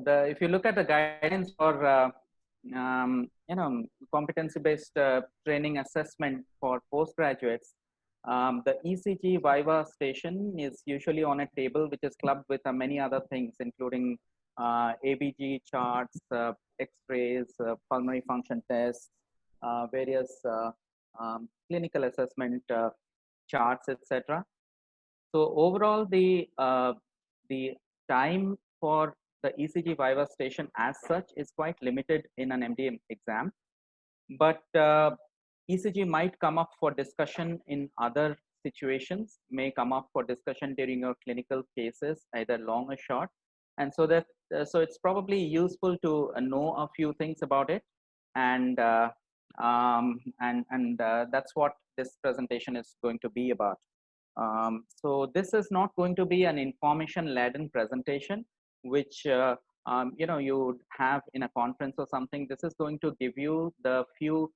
If you look at the guidance for competency-based training assessment for postgraduates, the ECG Viva station is usually on a table which is clubbed with many other things, including ABG charts, X-rays, pulmonary function tests, various clinical assessment charts, etc. So overall, the time for the ECG Viva station as such is quite limited in an MD exam, but ECG might come up for discussion in other situations, may come up for discussion during your clinical cases, either long or short, and so that so it's probably useful to know a few things about it, and that's what this presentation is going to be about. So this is not going to be an information-laden presentation, which you would have in a conference or something. This is going to give you the few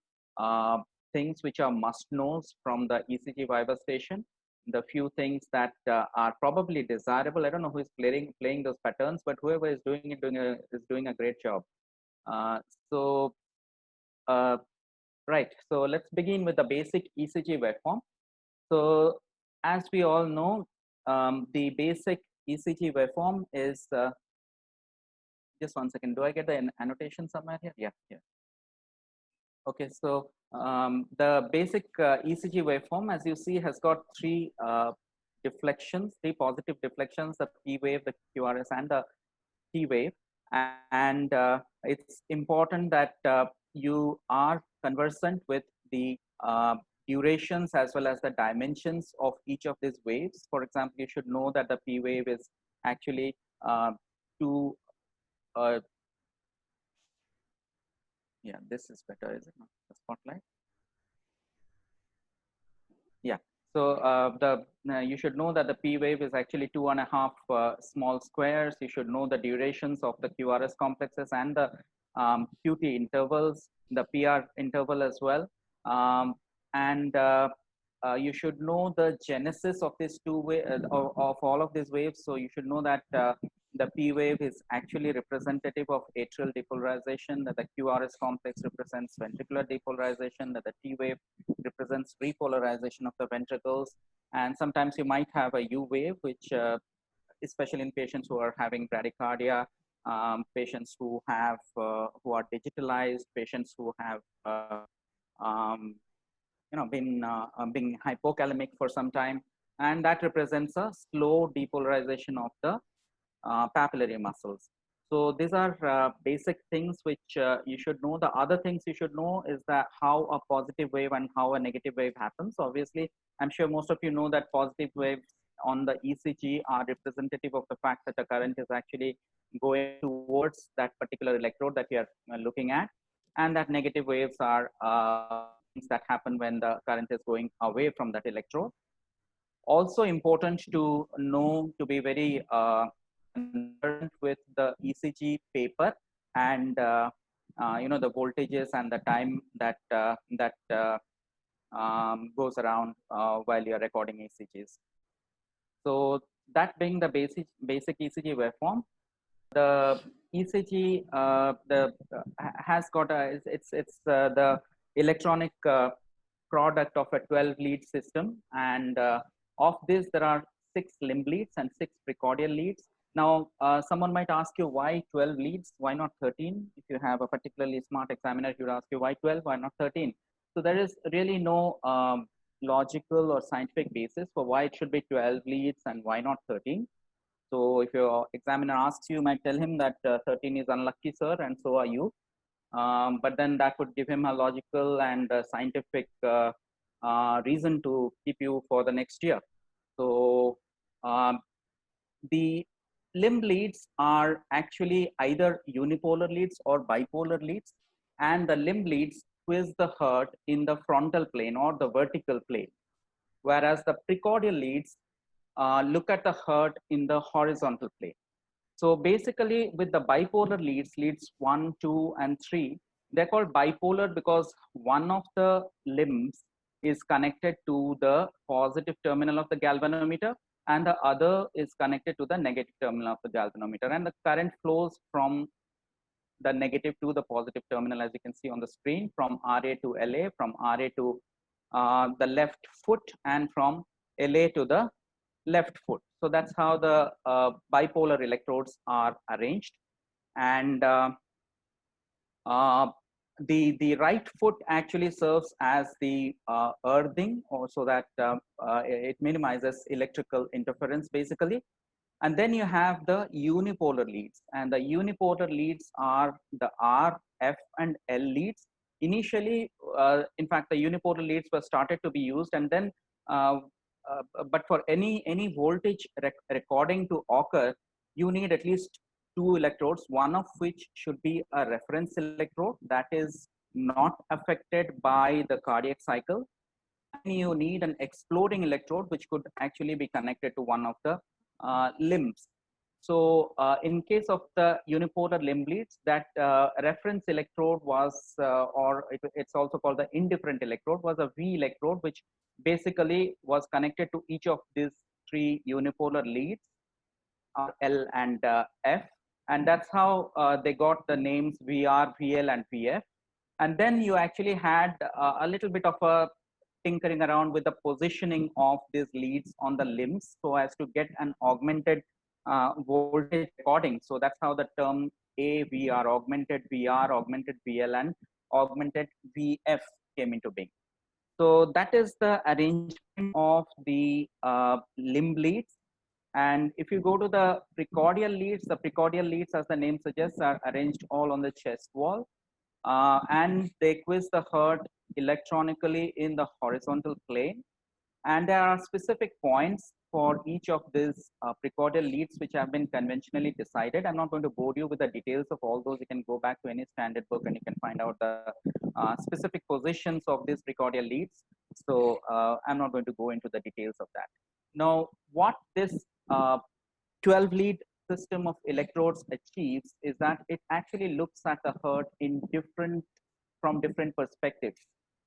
things which are must-knows from the ECG Viva station, the few things that are probably desirable. I don't know who is playing those patterns, but whoever is doing it is doing a great job. Right. So let's begin with the basic ECG waveform. So as we all know, the basic ECG waveform is, just one second, do I get the annotation somewhere here? Yeah, yeah. Okay, so the basic ECG waveform, as you see, has got three deflections, three positive deflections, the P wave, the QRS, and the T wave. And it's important that you are conversant with the durations as well as the dimensions of each of these waves. For example, you should know that the P wave is actually yeah, this is better, is it not? The spotlight. Yeah. So you should know that the P wave is actually 2.5 small squares. You should know the durations of the QRS complexes and the QT intervals, the PR interval as well. And you should know the genesis of these of all of these waves. So you should know that the P wave is actually representative of atrial depolarization, that the QRS complex represents ventricular depolarization, that the T wave represents repolarization of the ventricles. And sometimes you might have a U wave, which especially in patients who are having bradycardia, patients who have who are digitalized, patients who have been hypokalemic for some time, and that represents a slow depolarization of the papillary muscles. So these are basic things which you should know. The other things you should know is that how a positive wave and how a negative wave happens. Obviously, I'm sure most of you know that positive waves on the ECG are representative of the fact that the current is actually going towards that particular electrode that you are looking at, and that negative waves are things that happen when the current is going away from that electrode. Also important to know, to be very concerned with the ECG paper and the voltages and the time that goes around while you're recording ECGs. So that being the basic ECG waveform, the ECG has got it's the electronic product of a 12 lead system, and of this there are 6 limb leads and 6 precordial leads. Now someone might ask you, why 12 leads, why not 13? If you have a particularly smart examiner, he would ask you, why 12, why not 13? So there is really no logical or scientific basis for why it should be 12 leads and why not 13. So if your examiner asks you, you might tell him that 13 is unlucky, sir, and so are you. But then that would give him a logical and scientific reason to keep you for the next year. So the limb leads are actually either unipolar leads or bipolar leads, and the limb leads squeeze the heart in the frontal plane or the vertical plane, whereas the precordial leads look at the heart in the horizontal plane. So basically with the bipolar leads, leads 1, 2, and 3, they're called bipolar because one of the limbs is connected to the positive terminal of the galvanometer and the other is connected to the negative terminal of the galvanometer, and the current flows from the negative to the positive terminal, as you can see on the screen, from RA to LA, from RA to the left foot, and from LA to the left foot. So that's how the bipolar electrodes are arranged. And the right foot actually serves as the earthing, or so that it minimizes electrical interference basically. And then you have the unipolar leads, and the unipolar leads are the R, F, and L leads. Initially, in fact, the unipolar leads were started to be used, and then, but for any voltage recording to occur, you need at least two electrodes, one of which should be a reference electrode that is not affected by the cardiac cycle, and you need an exploding electrode which could actually be connected to one of the limbs. So in case of the unipolar limb leads, that reference electrode was, or it's also called the indifferent electrode, was a V electrode, which basically was connected to each of these three unipolar leads, R, L, and F. And that's how they got the names VR, VL, and VF. And then you actually had a little bit of a tinkering around with the positioning of these leads on the limbs so as to get an augmented voltage recording. So that's how the term AVR, augmented VR, augmented VL, and augmented VF came into being. So that is the arrangement of the limb leads. And if you go to the precordial leads, as the name suggests, are arranged all on the chest wall. And they quiz the heart electronically in the horizontal plane. And there are specific points for each of these precordial leads which have been conventionally decided. I'm not going to bore you with the details of all those. You can go back to any standard book and you can find out the specific positions of these precordial leads. So I'm not going to go into the details of that. Now, what this 12 lead system of electrodes achieves is that it actually looks at the heart in from different perspectives,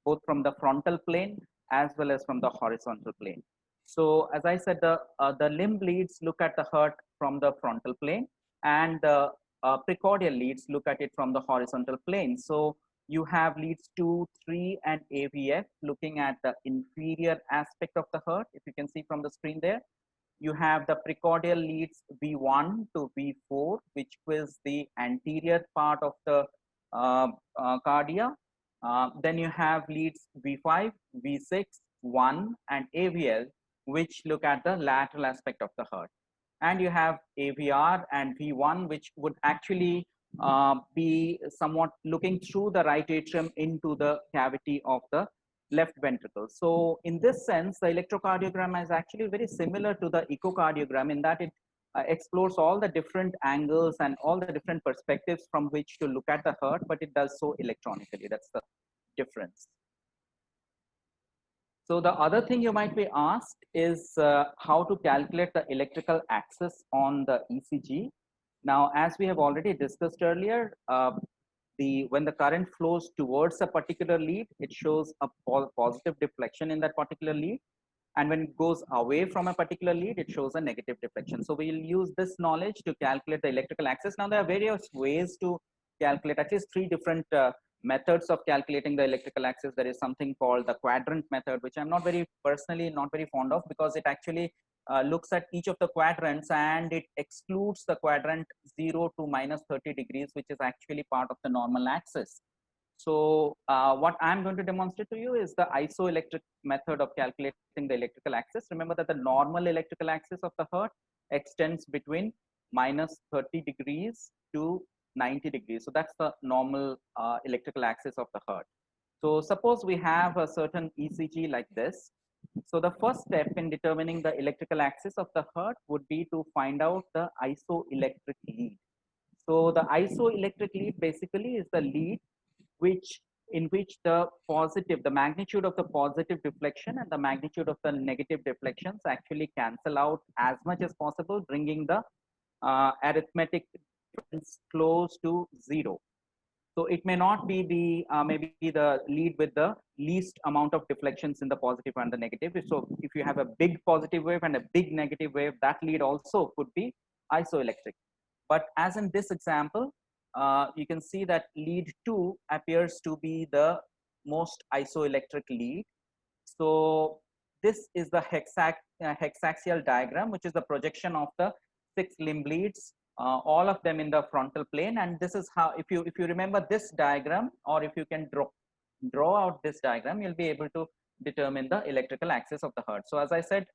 both from the frontal plane as well as from the horizontal plane. So as I said, the limb leads look at the heart from the frontal plane, and the precordial leads look at it from the horizontal plane. So you have leads 2, 3, and AVF looking at the inferior aspect of the heart, if you can see from the screen there. You have the precordial leads V1 to V4, which is the anterior part of the cardia. Then you have leads V5, V6, 1, and AVL, which look at the lateral aspect of the heart. And you have AVR and V1, which would actually be somewhat looking through the right atrium into the cavity of the left ventricle. So in this sense, the electrocardiogram is actually very similar to the echocardiogram in that it explores all the different angles and all the different perspectives from which to look at the heart, but it does so electronically. That's the difference. So the other thing you might be asked is how to calculate the electrical axis on the ECG. Now, as we have already discussed earlier, when the current flows towards a particular lead, it shows a positive deflection in that particular lead. And when it goes away from a particular lead, it shows a negative deflection. So we'll use this knowledge to calculate the electrical axis. Now, there are various ways to calculate, at least 3 different methods of calculating the electrical axis. There is something called the quadrant method, which I'm not very fond of, because it actually looks at each of the quadrants and it excludes the quadrant 0 to minus 30 degrees, which is actually part of the normal axis. So what I'm going to demonstrate to you is the isoelectric method of calculating the electrical axis. Remember that the normal electrical axis of the heart extends between minus 30 degrees to 90 degrees. So that's the normal electrical axis of the heart. So suppose we have a certain ECG like this. So the first step in determining the electrical axis of the heart would be to find out the isoelectric lead. So the isoelectric lead basically is the lead in which the magnitude of the positive deflection and the magnitude of the negative deflections actually cancel out as much as possible, bringing the arithmetic difference close to 0. So it may not be the maybe the lead with the least amount of deflections in the positive and the negative. So if you have a big positive wave and a big negative wave, that lead also could be isoelectric. But as in this example, you can see that lead 2 appears to be the most isoelectric lead. So this is the hexaxial diagram, which is the projection of the 6 limb leads, all of them in the frontal plane. And this is how, if you remember this diagram, or if you can draw out this diagram, you'll be able to determine the electrical axis of the heart. So as I said,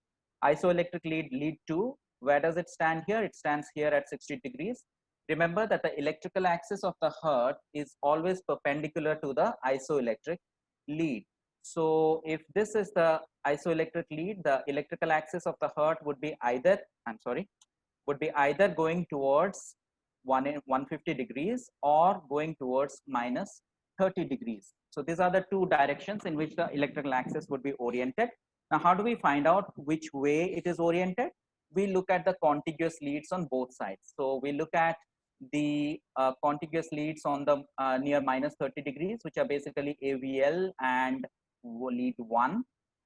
isoelectric lead 2, where does it stand here? It stands here at 60 degrees. Remember that the electrical axis of the heart is always perpendicular to the isoelectric lead. So if this is the isoelectric lead, the electrical axis of the heart would be either, would be either going towards 150 degrees or going towards minus 30 degrees. So these are the two directions in which the electrical axis would be oriented. Now, how do we find out which way it is oriented? We look at the contiguous leads on both sides. So we look at the contiguous leads on the near minus 30 degrees, which are basically AVL and lead 1.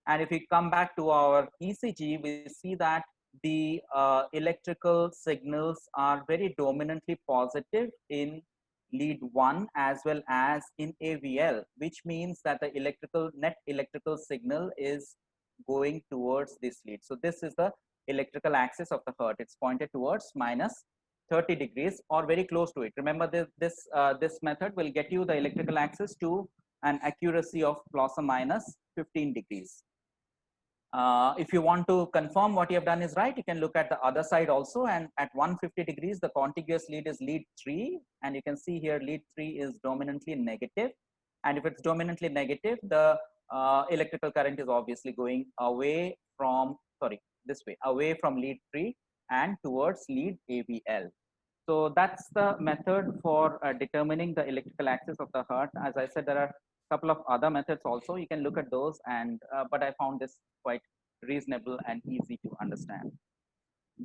And if we come back to our ECG, we see that the electrical signals are very dominantly positive in lead 1 as well as in AVL, which means that the net electrical signal is going towards this lead. So this is the electrical axis of the heart. It's pointed towards minus 30 degrees or very close to it. Remember, this method will get you the electrical axis to an accuracy of plus or minus 15 degrees. If you want to confirm what you have done is right, you can look at the other side also, and at 150 degrees, the contiguous lead is lead 3, and you can see here lead 3 is dominantly negative, and if it's dominantly negative, the electrical current is obviously going away from, this way, away from lead 3 and towards lead AVL. So that's the method for determining the electrical axis of the heart. As I said, there are a couple of other methods also. You can look at those, and but I found this quite reasonable and easy to understand.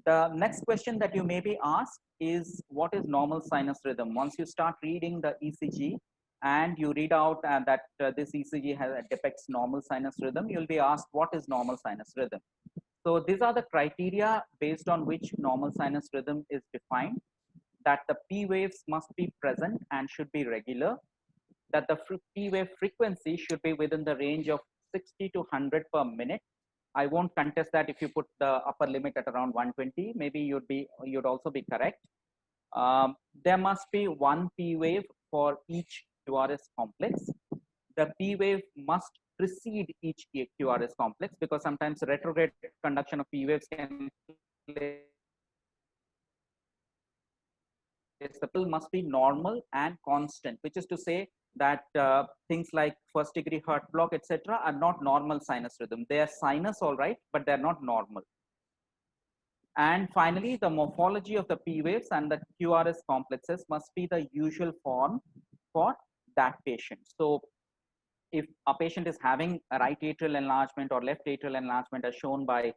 The next question that you may be asked is, what is normal sinus rhythm? Once you start reading the ECG and you read out that this ECG depicts normal sinus rhythm, you'll be asked, what is normal sinus rhythm? So these are the criteria based on which normal sinus rhythm is defined. That the P waves must be present and should be regular, that the P wave frequency should be within the range of 60 to 100 per minute. I won't contest that. If you put the upper limit at around 120, maybe you'd also be correct. There must be one P wave for each QRS complex. The P wave must precede each QRS complex, because sometimes retrograde conduction of P waves can play. The pill must be normal and constant, which is to say that things like first degree heart block, etc., are not normal sinus rhythm. They are sinus, all right, but they're not normal. And finally, the morphology of the P waves and the QRS complexes must be the usual form for that patient. So if a patient is having a right atrial enlargement or left atrial enlargement as shown by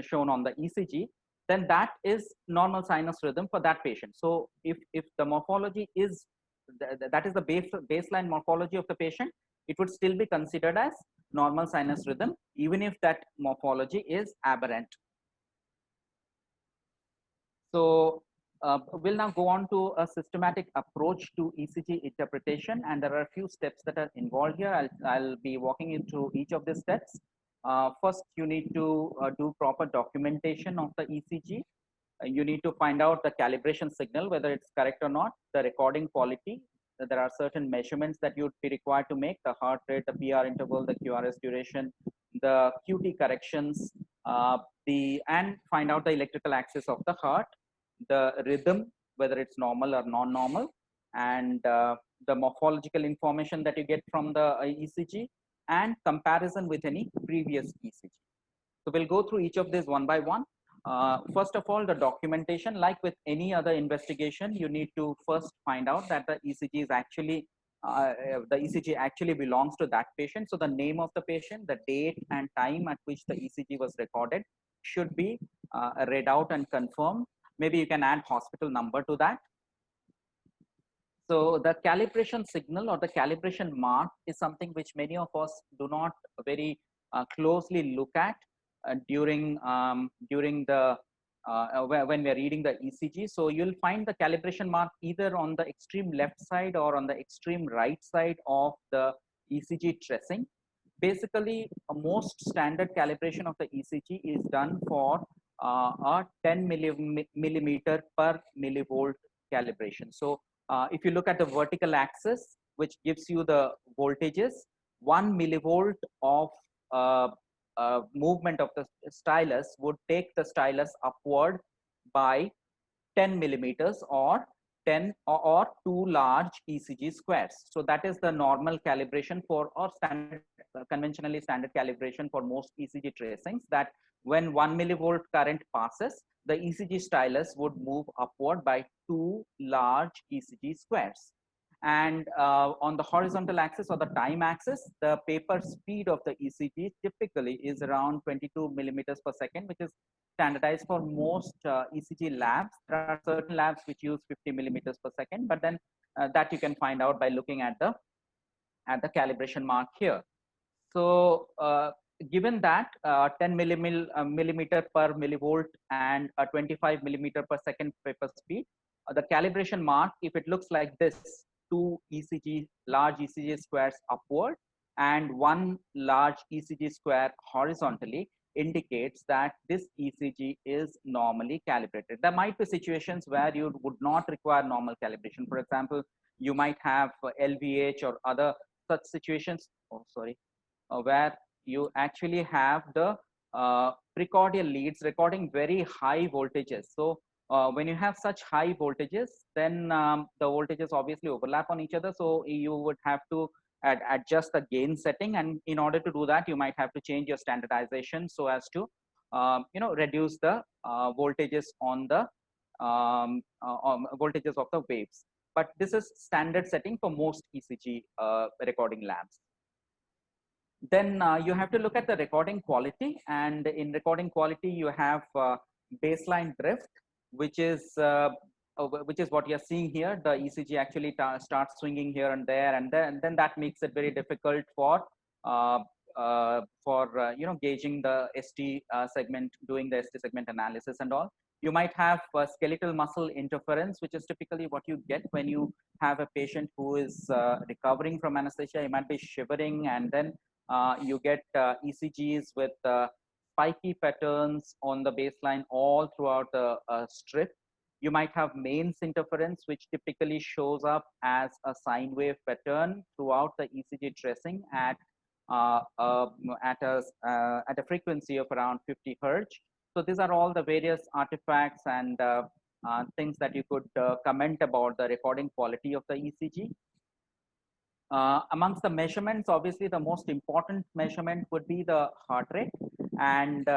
shown on the ECG, then that is normal sinus rhythm for that patient. So if the morphology is that is the baseline morphology of the patient, it would still be considered as normal sinus rhythm, even if that morphology is aberrant. So we'll now go on to a systematic approach to ECG interpretation, and there are a few steps that are involved here. I'll be walking you through each of the steps. First, you need to do proper documentation of the ECG. You need to find out the calibration signal, whether it's correct or not, the recording quality. There are certain measurements that you'd be required to make: the heart rate, the PR interval, the QRS duration, the QT corrections, and find out the electrical axis of the heart, the rhythm, whether it's normal or non-normal, and the morphological information that you get from the ECG, and comparison with any previous ECG. So we'll go through each of these one by one. First of all, the documentation. Like with any other investigation, you need to first find out that the ECG is actually the ECG actually belongs to that patient. So the name of the patient, the date and time at which the ECG was recorded should be read out and confirmed. Maybe you can add hospital number to that. So the calibration signal or the calibration mark is something which many of us do not very closely look at during the when we are reading the ECG. So you'll find the calibration mark either on the extreme left side or on the extreme right side of the ECG tracing. Basically, most standard calibration of the ECG is done for a 10 millimeter per millivolt calibration. So if you look at the vertical axis, which gives you the voltages, 1 millivolt of movement of the stylus would take the stylus upward by 10 millimeters or 10 or 2 large ECG squares. So that is the normal calibration for or standard conventionally standard calibration for most ECG tracings, that when 1 millivolt current passes, the ECG stylus would move upward by 2 large ECG squares. And on the horizontal axis or the time axis, the paper speed of the ECG typically is around 22 millimeters per second, which is standardized for most ECG labs. There are certain labs which use 50 millimeters per second, but then that you can find out by looking at the calibration mark here. So given that 10 millimeter per millivolt and a 25 millimeter per second paper speed, the calibration mark, if it looks like this, two large ECG squares upward and one large ECG square horizontally, indicates that this ECG is normally calibrated. There might be situations where you would not require normal calibration. For example, you might have LVH or other such situations. Oh, sorry. Where you actually have the precordial leads recording very high voltages. So when you have such high voltages, then the voltages obviously overlap on each other. So you would have to adjust the gain setting, and in order to do that, you might have to change your standardization so as to reduce the voltages on the voltages of the waves. But this is standard setting for most ECG recording labs. Then you have to look at the recording quality, and in recording quality you have baseline drift, which is what you're seeing here. The ECG actually starts swinging here and there, and then that makes it very difficult for gauging the ST segment, doing the ST segment analysis and all. You might have skeletal muscle interference, which is typically what you get when you have a patient who is recovering from anesthesia. You might be shivering, and then you get ECGs with spiky patterns on the baseline all throughout the strip. You might have mains interference, which typically shows up as a sine wave pattern throughout the ECG tracing at a frequency of around 50 hertz. So these are all the various artifacts and things that you could comment about the recording quality of the ECG. Amongst the measurements, obviously the most important measurement would be the heart rate. And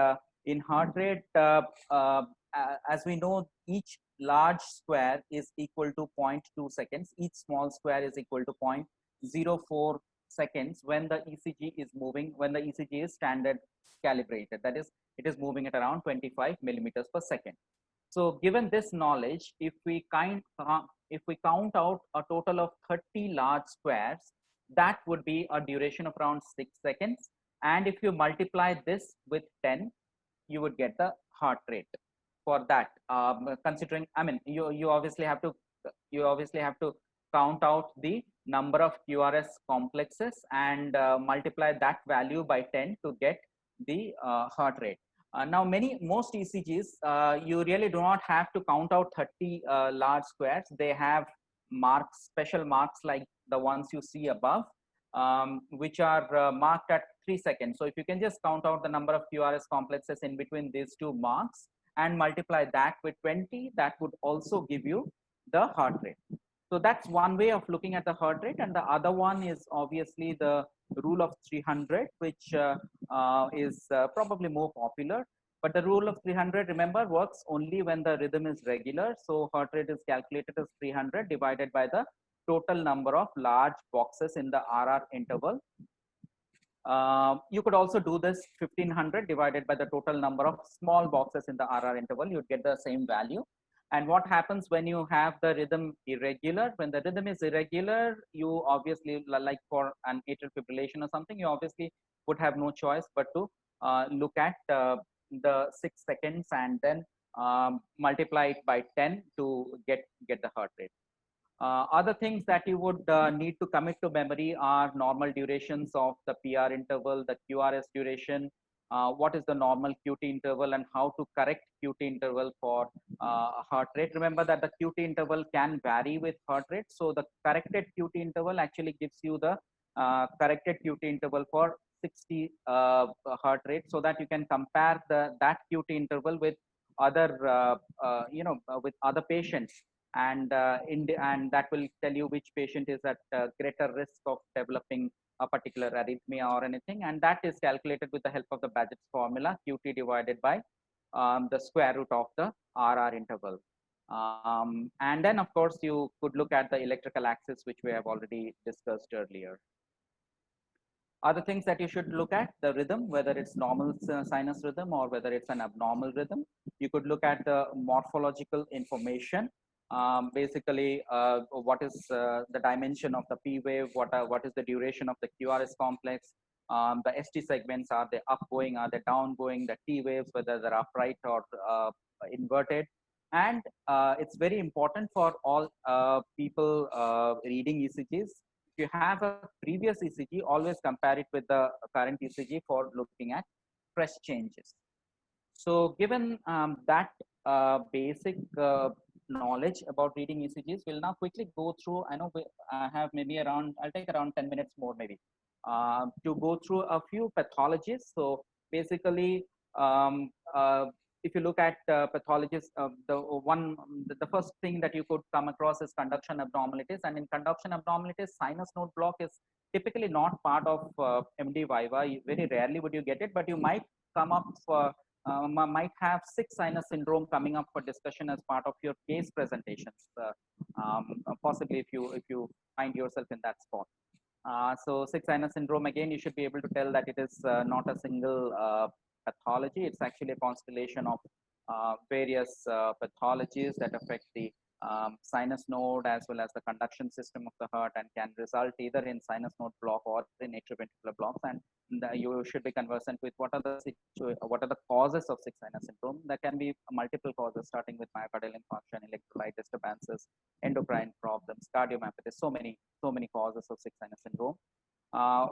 in heart rate, as we know, each large square is equal to 0.2 seconds. Each small square is equal to 0.04 seconds when the ECG is moving, when the ECG is standard calibrated. That is, it is moving at around 25 millimeters per second. So given this knowledge, if we count out a total of 30 large squares, that would be a duration of around 6 seconds. And if you multiply this with 10, you would get the heart rate for that. Considering, I mean, you obviously have to count out the number of QRS complexes and multiply that value by 10 to get the heart rate. Now, most ECGs, you really do not have to count out 30 large squares. They have marks, special marks like the ones you see above, which are marked at 3 seconds. So if you can just count out the number of QRS complexes in between these two marks and multiply that with 20, that would also give you the heart rate. So that's one way of looking at the heart rate. And the other one is obviously the rule of 300, which is probably more popular. But the rule of 300, remember, works only when the rhythm is regular. So heart rate is calculated as 300 divided by the total number of large boxes in the RR interval. You could also do this 1500 divided by the total number of small boxes in the RR interval. You'd get the same value. And what happens when you have the rhythm irregular? When the rhythm is irregular, you obviously, like for an atrial fibrillation or something, you obviously would have no choice but to look at the 6 seconds and then multiply it by 10 to get the heart rate. Other things that you would need to commit to memory are normal durations of the PR interval, the QRS duration, what is the normal QT interval, and how to correct QT interval for heart rate. Remember that the QT interval can vary with heart rate. So the corrected QT interval actually gives you the corrected QT interval for 60 heart rate, so that you can compare that QT interval with other with other patients, and and that will tell you which patient is at greater risk of developing a particular arrhythmia or anything, and that is calculated with the help of the Baggett's formula, QT divided by the square root of the RR interval. And then of course you could look at the electrical axis, which we have already discussed earlier. Other things that you should look at: the rhythm, whether it's normal sinus rhythm or whether it's an abnormal rhythm. You could look at the morphological information. Basically, what is the dimension of the P wave? What is the duration of the QRS complex? The ST segments, are they upgoing? Are they downgoing? The T waves, whether they're upright or inverted. And it's very important for all people reading ECGs. If you have a previous ECG, always compare it with the current ECG for looking at fresh changes. So given that basic knowledge about reading ECGs, we'll now quickly go through, I know I have maybe around, I'll take around 10 minutes more maybe, to go through a few pathologies. So basically, um, uh, if you look at pathologies, the first thing that you could come across is conduction abnormalities. And in conduction abnormalities, sinus node block is typically not part of MD Viva. Very rarely would you get it, but you might come up for might have six sinus syndrome coming up for discussion as part of your case presentations, possibly if you find yourself in that spot. So six sinus syndrome, again, you should be able to tell that it is not a single pathology. It's actually a constellation of various pathologies that affect the sinus node as well as the conduction system of the heart, and can result either in sinus node block or in atrioventricular blocks. And you should be conversant with what are the causes of sick sinus syndrome. There can be multiple causes, starting with myocardial infarction, electrolyte disturbances, endocrine problems, cardiomyopathy. So many causes of sick sinus syndrome.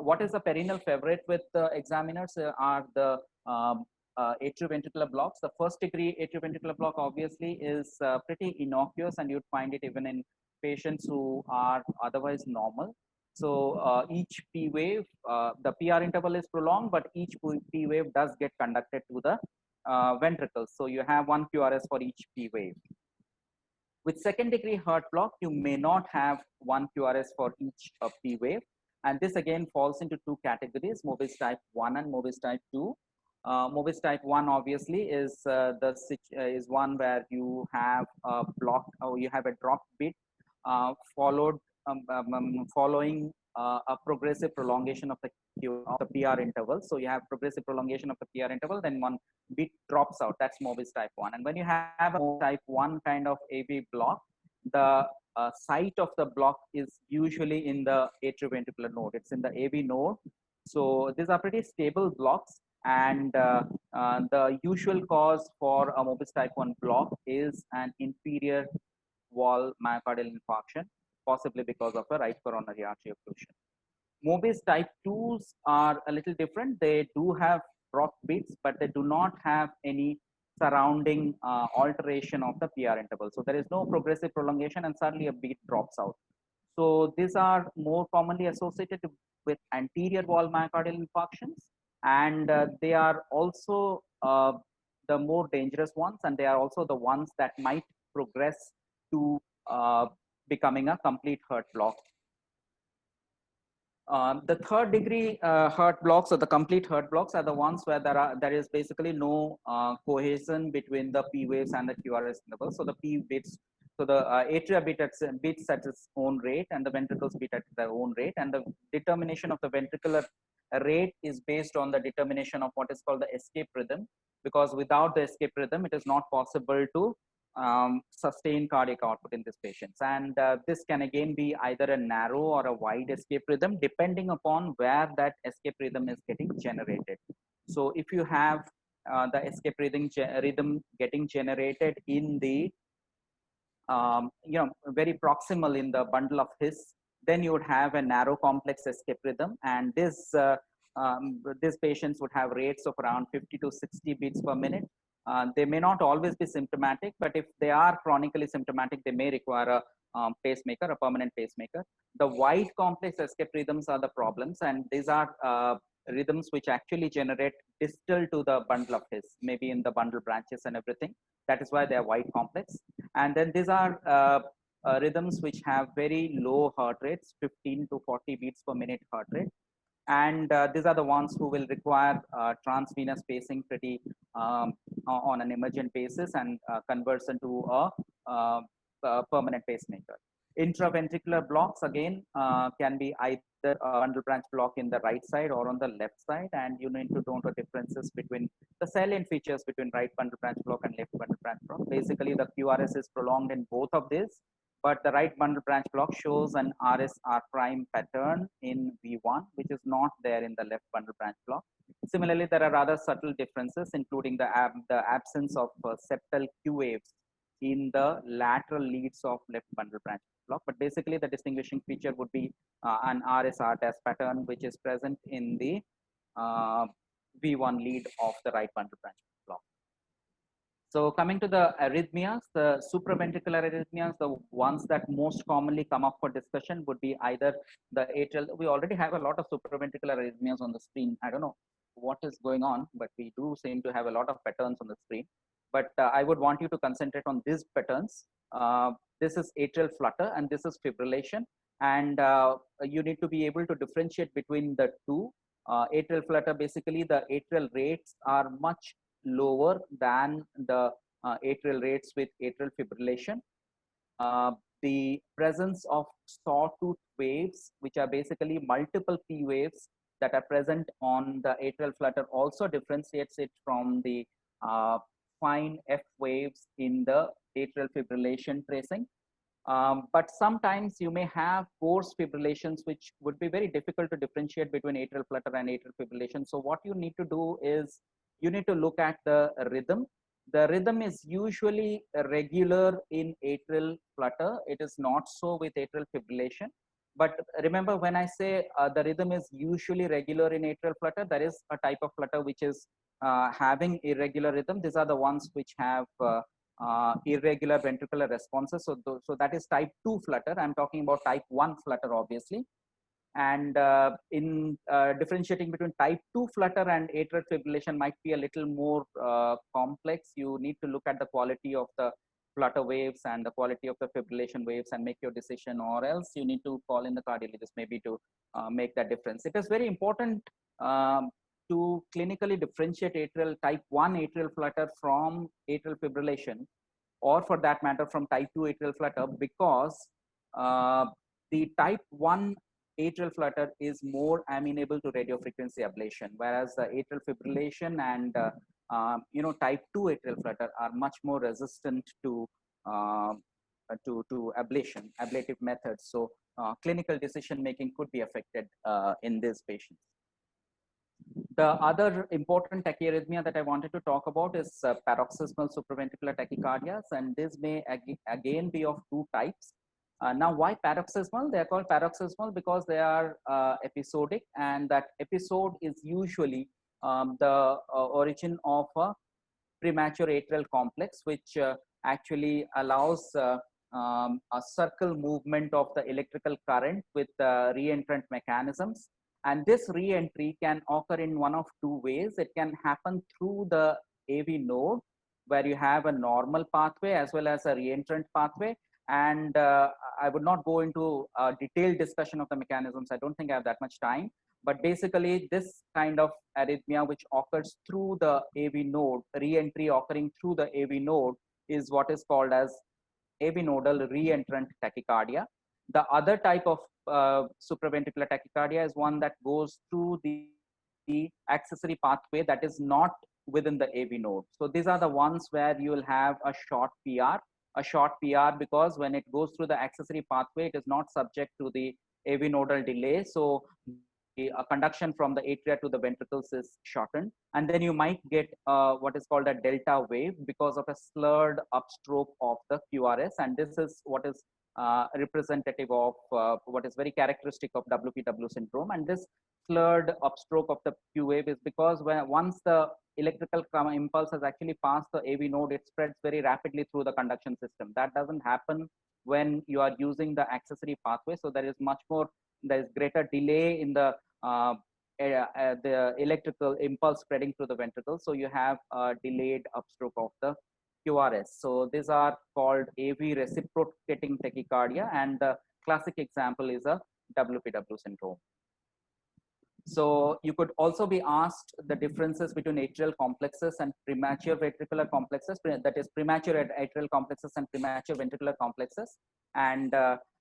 What is the perennial favorite with examiners are the atrioventricular blocks. The first degree atrioventricular block obviously is pretty innocuous, and you'd find it even in patients who are otherwise normal. So each P wave, the PR interval is prolonged, but each P wave does get conducted to the ventricles. So you have one QRS for each P wave. With second degree heart block, you may not have one QRS for each P wave. And this again falls into two categories: Mobis type 1 and Mobis type 2. Mobis type 1 obviously is is one where you have a block, or you have a drop bit following a progressive prolongation of the PR interval. So you have progressive prolongation of the PR interval, then one bit drops out. That's Mobis type 1. And when you have a Mobis type 1 kind of AV block, the site of the block is usually in the atrioventricular node. It's in the AV node. So these are pretty stable blocks. And the usual cause for a Mobis type 1 block is an inferior wall myocardial infarction, possibly because of a right coronary artery occlusion. Mobis type 2s are a little different. They do have drop beats, but they do not have any surrounding alteration of the PR interval. So there is no progressive prolongation, and suddenly a beat drops out. So these are more commonly associated with anterior wall myocardial infarctions, and they are also the more dangerous ones, and they are also the ones that might progress to becoming a complete heart block. The third degree heart blocks, or the complete heart blocks, are the ones where there is basically no cohesion between the P waves and the QRS interval. So the P bits, so the atria beats at its own rate, and the ventricles beat at their own rate, and the determination of the ventricular rate is based on the determination of what is called the escape rhythm, because without the escape rhythm, it is not possible to sustained cardiac output in these patients. And this can again be either a narrow or a wide escape rhythm, depending upon where that escape rhythm is getting generated. So if you have the escape rhythm getting generated in the very proximal in the bundle of His, then you would have a narrow complex escape rhythm, and these patients would have rates of around 50 to 60 beats per minute. They may not always be symptomatic, but if they are chronically symptomatic, they may require a pacemaker, a permanent pacemaker. The wide complex escape rhythms are the problems, and these are rhythms which actually generate distal to the bundle of His, maybe in the bundle branches and everything. That is why they are wide complex. And then these are rhythms which have very low heart rates, 15 to 40 beats per minute heart rate. And these are the ones who will require transvenous pacing pretty on an emergent basis, and conversion to a permanent pacemaker. Intraventricular blocks again can be either a bundle branch block in the right side or on the left side, and you need to know the differences between the salient features between right bundle branch block and left bundle branch block. Basically, the QRS is prolonged in both of these, but the right bundle branch block shows an RS-R prime pattern in V1, which is not there in the left bundle branch block. Similarly, there are other subtle differences, including the absence of septal Q waves in the lateral leads of left bundle branch block. But basically, the distinguishing feature would be an RS-R pattern, which is present in the V1 lead of the right bundle branch block. So coming to the arrhythmias, the supraventricular arrhythmias, the ones that most commonly come up for discussion would be either the atrial. We already have a lot of supraventricular arrhythmias on the screen. I don't know what is going on, but we do seem to have a lot of patterns on the screen. But I would want you to concentrate on these patterns. This is atrial flutter and this is fibrillation. And you need to be able to differentiate between the two. Atrial flutter, basically the atrial rates are much lower than the atrial rates with atrial fibrillation. The presence of sawtooth waves, which are basically multiple P waves that are present on the atrial flutter, also differentiates it from the fine F waves in the atrial fibrillation tracing. But sometimes you may have coarse fibrillations, which would be very difficult to differentiate between atrial flutter and atrial fibrillation. So what you need to do is you need to look at the rhythm. The rhythm is usually regular in atrial flutter. It is not so with atrial fibrillation. But remember, when I say the rhythm is usually regular in atrial flutter, there is a type of flutter which is having irregular rhythm. These are the ones which have irregular ventricular responses. So that is type 2 flutter. I'm talking about type 1 flutter, obviously. And in differentiating between type 2 flutter and atrial fibrillation might be a little more complex. You need to look at the quality of the flutter waves and the quality of the fibrillation waves and make your decision, or else you need to call in the cardiologist maybe to make that difference. It is very important to clinically differentiate type 1 atrial flutter from atrial fibrillation, or for that matter from type 2 atrial flutter, because the type 1 atrial flutter is more amenable to radiofrequency ablation, whereas the atrial fibrillation and type 2 atrial flutter are much more resistant to ablation, ablative methods. So clinical decision making could be affected in these patients. The other important tachyarrhythmia that I wanted to talk about is paroxysmal supraventricular tachycardias, and this may again be of two types. Now, why paroxysmal? They are called paroxysmal because they are episodic, and that episode is usually the origin of a premature atrial complex, which actually allows a circle movement of the electrical current with reentrant mechanisms. And this re-entry can occur in one of two ways. It can happen through the AV node, where you have a normal pathway as well as a reentrant pathway. And I would not go into a detailed discussion of the mechanisms. I don't think I have that much time. But basically, this kind of arrhythmia which occurs through the AV node, re-entry occurring through the AV node, is what is called as AV nodal reentrant tachycardia. The other type of supraventricular tachycardia is one that goes through the accessory pathway that is not within the AV node. So these are the ones where you will have a short PR because when it goes through the accessory pathway, it is not subject to the AV nodal delay. So the conduction from the atria to the ventricles is shortened. And then you might get what is called a delta wave because of a slurred upstroke of the QRS. And this is what is representative of what is very characteristic of WPW syndrome. And this slurred upstroke of the Q wave is because once the electrical impulse has actually passed the AV node, it spreads very rapidly through the conduction system. That doesn't happen when you are using the accessory pathway. So there is greater delay in the electrical impulse spreading through the ventricles. So you have a delayed upstroke of the QRS. So these are called AV reciprocating tachycardia, and the classic example is a WPW syndrome. So you could also be asked the differences between atrial complexes and premature ventricular complexes, that is premature atrial complexes and premature ventricular complexes. And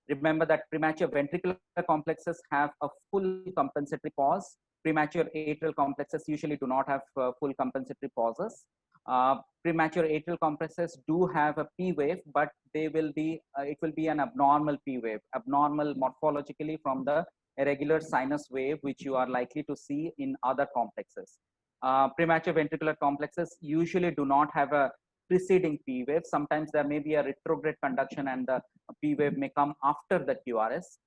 remember that premature ventricular complexes have a full compensatory pause. Premature atrial complexes usually do not have full compensatory pauses. Premature atrial complexes do have a P wave, but it will be an abnormal P wave, abnormal morphologically from the irregular sinus wave, which you are likely to see in other complexes. Premature ventricular complexes usually do not have a preceding P wave. Sometimes there may be a retrograde conduction and the P wave may come after the QRS.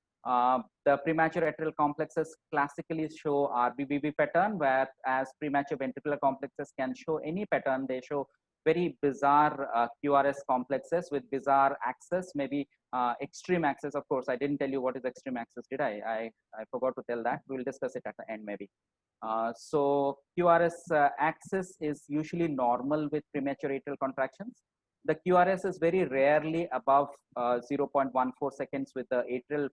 The premature atrial complexes classically show RBBB pattern, whereas premature ventricular complexes can show any pattern. They show very bizarre QRS complexes with bizarre axis, maybe extreme axis. Of course, I didn't tell you what is extreme axis, did I? I forgot to tell that. We'll discuss it at the end maybe. So QRS axis is usually normal with premature atrial contractions. The QRS is very rarely above 0.14 seconds with the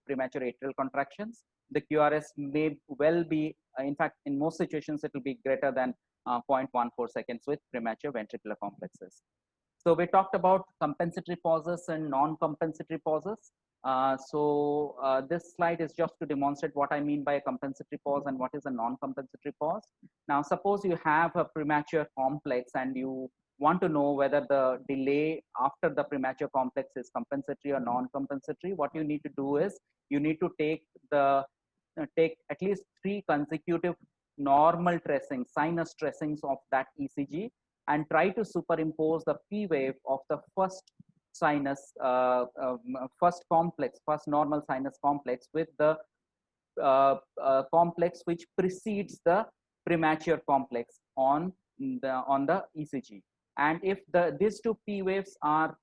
premature atrial contractions. The QRS may well be, in fact, in most situations, it will be greater than 0.14 seconds with premature ventricular complexes. So we talked about compensatory pauses and non-compensatory pauses. This slide is just to demonstrate what I mean by a compensatory pause and what is a non-compensatory pause. Now, suppose you have a premature complex and you want to know whether the delay after the premature complex is compensatory or non-compensatory. What you need to do is you need to take at least 3 consecutive normal tracings, sinus tracings of that ECG, and try to superimpose the P wave of the first sinus, first normal sinus complex with the complex which precedes the premature complex on the ECG. And if these two P waves are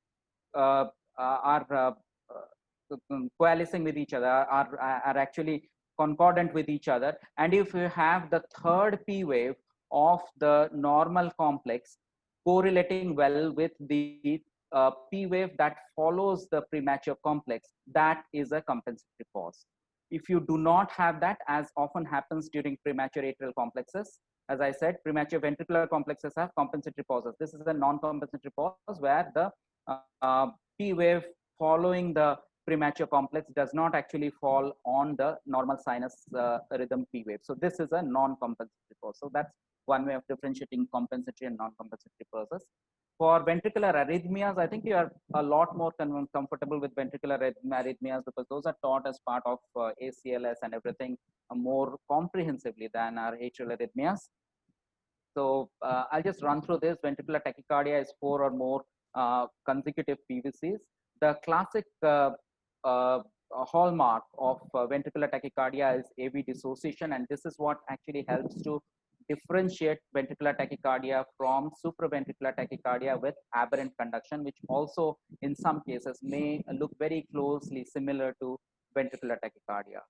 coalescing with each other, are actually concordant with each other, and if you have the third P wave of the normal complex correlating well with the P wave that follows the premature complex, that is a compensatory pause. If you do not have that, as often happens during premature atrial complexes, as I said, premature ventricular complexes have compensatory pauses. This is a non-compensatory pause where the P wave following the premature complex does not actually fall on the normal sinus rhythm P wave. So this is a non-compensatory pause. So that's one way of differentiating compensatory and non-compensatory pauses. For ventricular arrhythmias, I think you are a lot more comfortable with ventricular arrhythmias because those are taught as part of ACLS and everything more comprehensively than our atrial arrhythmias. So I'll just run through this. Ventricular tachycardia is 4 or more consecutive PVCs. The classic hallmark of ventricular tachycardia is AV dissociation, and this is what actually helps to differentiate ventricular tachycardia from supraventricular tachycardia with aberrant conduction, which also in some cases may look very closely similar to ventricular tachycardia.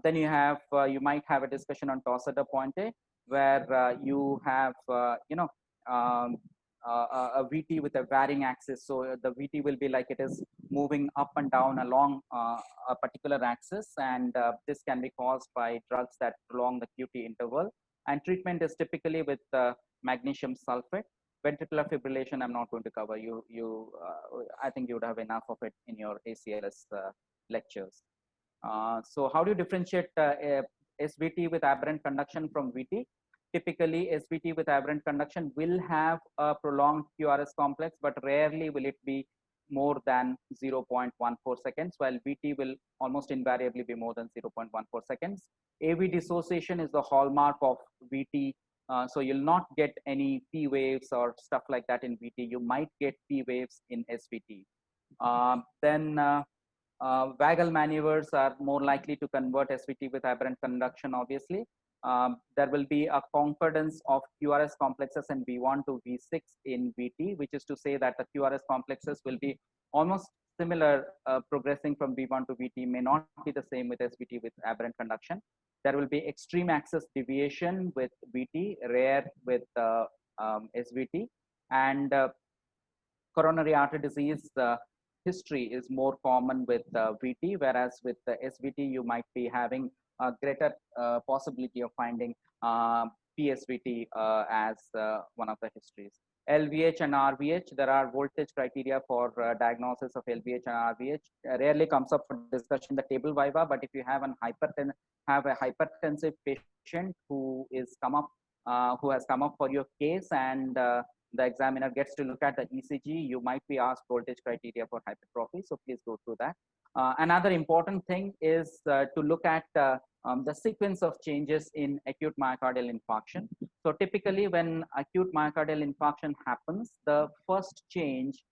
Then you might have a discussion on torsade de pointe, where you have a VT with a varying axis. So the VT will be like it is moving up and down along a particular axis, and this can be caused by drugs that prolong the QT interval. And treatment is typically with magnesium sulfate. Ventricular fibrillation, I'm not going to cover. I think you would have enough of it in your ACLS lectures. So how do you differentiate SVT with aberrant conduction from VT? typically SVT with aberrant conduction will have a prolonged QRS complex, but rarely will it be more than 0.14 seconds, while VT will almost invariably be more than 0.14 seconds. AV dissociation is the hallmark of VT. So you'll not get any P waves or stuff like that in VT. You might get P waves in SVT. Vagal maneuvers are more likely to convert SVT with aberrant conduction, obviously. There will be a concordance of QRS complexes in V1 to V6 in VT, which is to say that the QRS complexes will be almost similar progressing from V1 to VT, may not be the same with SVT with aberrant conduction. There will be extreme axis deviation with VT, rare with SVT, and coronary artery disease history is more common with VT, whereas with the SVT, you might be having a greater possibility of finding PSVT as one of the histories. LVH and RVH, there are voltage criteria for diagnosis of LVH and RVH. Rarely comes up for discussion in the table Viva, but if you have a hypertensive patient who has come up for your case, and the examiner gets to look at the ECG, you might be asked voltage criteria for hypertrophy. So please go through that. Another important thing is to look at the sequence of changes in acute myocardial infarction. So typically when acute myocardial infarction happens, the first change,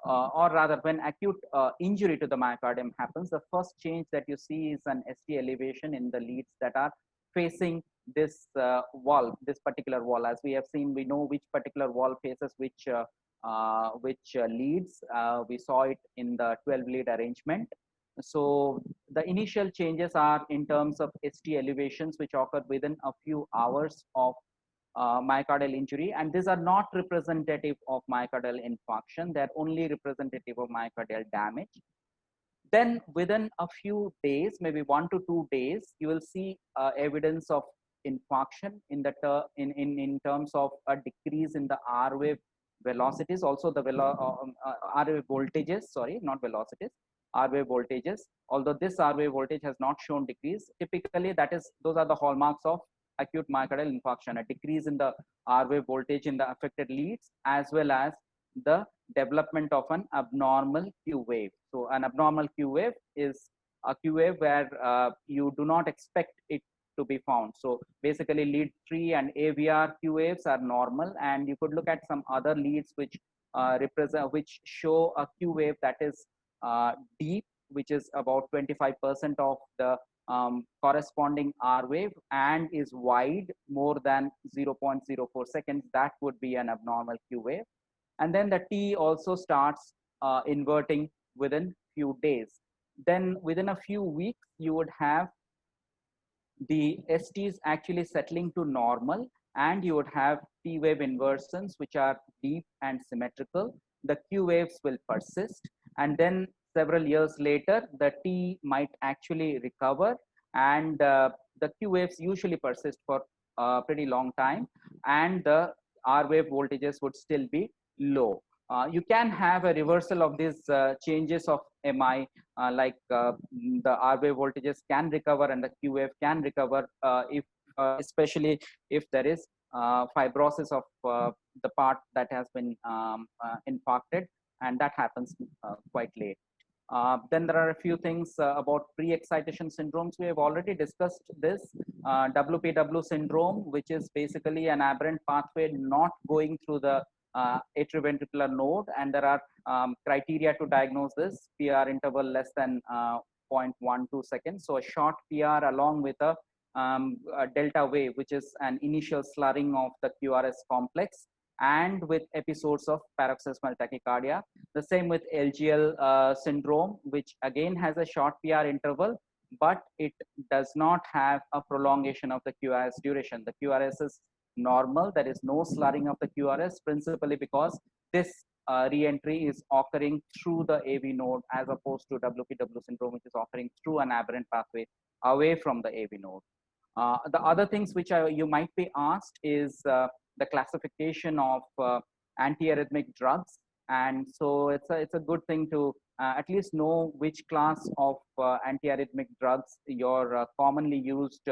or rather when acute injury to the myocardium happens, the first change that you see is an ST elevation in the leads that are facing this wall, this particular wall. As we have seen, we know which particular wall faces which leads. We saw it in the 12 lead arrangement. So the initial changes are in terms of ST elevations, which occur within a few hours of myocardial injury, and these are not representative of myocardial infarction. They're only representative of myocardial damage. Then within a few days, maybe 1 to 2 days, you will see evidence of infarction in terms of a decrease in the R wave velocities, also the R wave voltages, sorry, not velocities, R wave voltages. Although this R wave voltage has not shown decrease, typically those are the hallmarks of acute myocardial infarction: a decrease in the R wave voltage in the affected leads, as well as the development of an abnormal Q wave. So an abnormal Q wave is a Q wave where you do not expect it to be found. So basically lead 3 and AVR Q waves are normal, and you could look at some other leads which show a Q wave that is deep, which is about 25% of the corresponding R wave, and is wide more than 0.04 seconds. That would be an abnormal Q wave. And then the T also starts inverting within few days. Then within a few weeks, you would have the STs actually settling to normal, and you would have T wave inversions, which are deep and symmetrical. The Q waves will persist, and then several years later, the T might actually recover, and the Q waves usually persist for a pretty long time, and the R wave voltages would still be low. You can have a reversal of these changes of MI, like the R wave voltages can recover and the Q wave can recover, especially if there is fibrosis of the part that has been infarcted, and that happens quite late. Then there are a few things about pre-excitation syndromes. We have already discussed this. WPW syndrome, which is basically an aberrant pathway not going through the atrioventricular node, and there are criteria to diagnose this. PR interval less than 0.12 seconds. So a short PR along with a delta wave, which is an initial slurring of the QRS complex, and with episodes of paroxysmal tachycardia. The same with LGL syndrome, which again has a short PR interval, but it does not have a prolongation of the QRS duration. The QRS is normal. There is no slurring of the QRS, principally because this re-entry is occurring through the AV node, as opposed to WPW syndrome, which is occurring through an aberrant pathway away from the AV node. The other things which you might be asked is the classification of anti-arrhythmic drugs, and so it's a good thing to at least know which class of anti-arrhythmic drugs your commonly used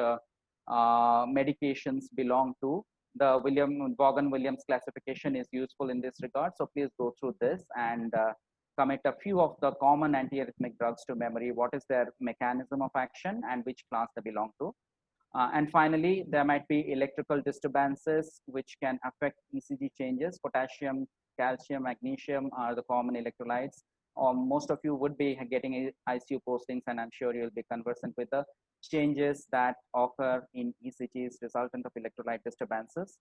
medications belong to. The Vaughan-Williams classification is useful in this regard. So please go through this and commit a few of the common antiarrhythmic drugs to memory. What is their mechanism of action and which class they belong to? And finally, there might be electrical disturbances which can affect ECG changes. Potassium, calcium, magnesium are the common electrolytes. Most of you would be getting ICU postings, and I'm sure you'll be conversant with the changes that occur in ECGs resultant of electrolyte disturbances.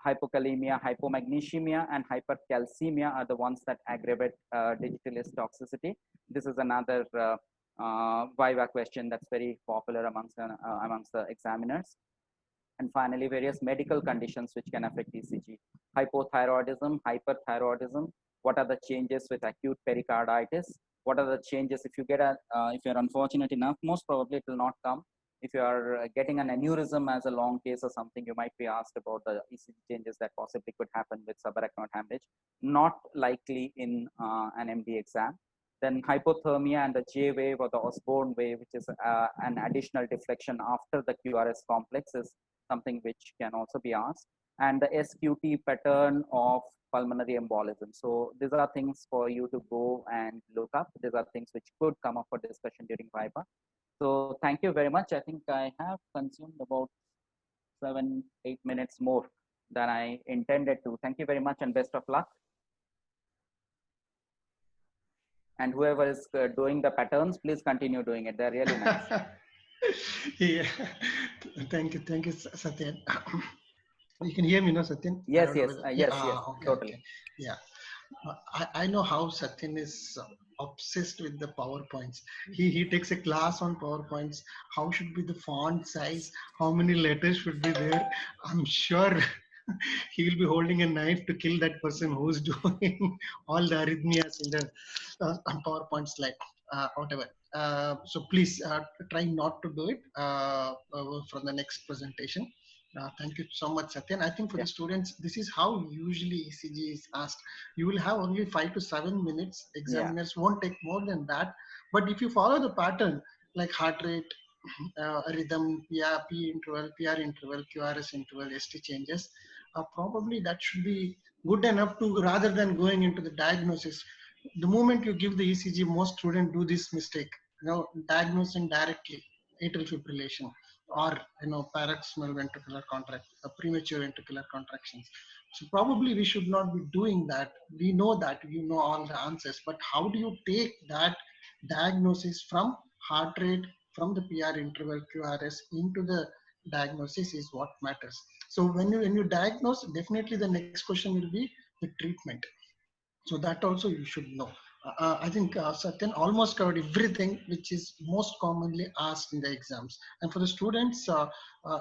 Hypokalemia, hypomagnesemia, and hypercalcemia are the ones that aggravate digitalis toxicity. This is another Viva question that's very popular amongst the examiners. And finally, various medical conditions which can affect ECG. Hypothyroidism, hyperthyroidism. What are the changes with acute pericarditis? What are the changes if you get if you're unfortunate enough? Most probably it will not come. If you are getting an aneurysm as a long case or something, you might be asked about the ECG changes that possibly could happen with subarachnoid hemorrhage. Not likely in an MD exam. Then hypothermia and the J wave or the Osborne wave, which is an additional deflection after the QRS complex, is something which can also be asked. And the SQT pattern of pulmonary embolism. So these are things for you to go and look up. These are things which could come up for discussion during Viva. So thank you very much. I think I have consumed about 7-8 minutes more than I intended to. Thank you very much and best of luck. And whoever is doing the patterns, please continue doing it. They're really nice. Yeah, thank you, Satyan. You can hear me, no, Satyan? Yes, yes, yes, okay, totally. Okay. Yeah, I know how Satyan is obsessed with the PowerPoints. He takes a class on PowerPoints. How should be the font size? How many letters should be there? I'm sure he will be holding a knife to kill that person who's doing all the arrhythmias in the PowerPoint slide, whatever. So please try not to do it from the next presentation. Thank you so much, Satyan. I think for the students, this is how usually ECG is asked. You will have only 5 to 7 minutes. Examiners won't take more than that. But if you follow the pattern, like heart rate, rhythm, P interval, PR interval, QRS interval, ST changes, probably that should be good enough to, rather than going into the diagnosis. The moment you give the ECG, most students do this mistake, diagnosing directly atrial fibrillation or paroxysmal ventricular premature ventricular contractions. So probably we should not be doing that. We know that you know all the answers, but how do you take that diagnosis from heart rate, from the PR interval QRS into the diagnosis is what matters. So when you diagnose, definitely the next question will be the treatment. So that also you should know. I think Satyan almost covered everything which is most commonly asked in the exams. And for the students,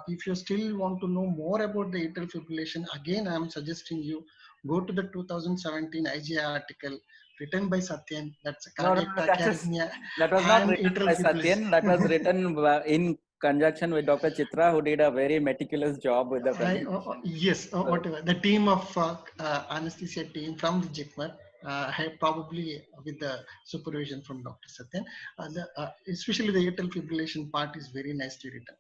if you still want to know more about the atrial fibrillation, again, I'm suggesting you go to the 2017 IGI article written by Satyan. That's a cardiac tachyarrhythmia. That was not written by Satyan. That was written in conjunction with Dr. Chitra, who did a very meticulous job with the presentation. Yes, whatever. The team of anesthesia team from the JICMER, probably with the supervision from Dr. Satyan. Especially the atrial fibrillation part is very nicely written.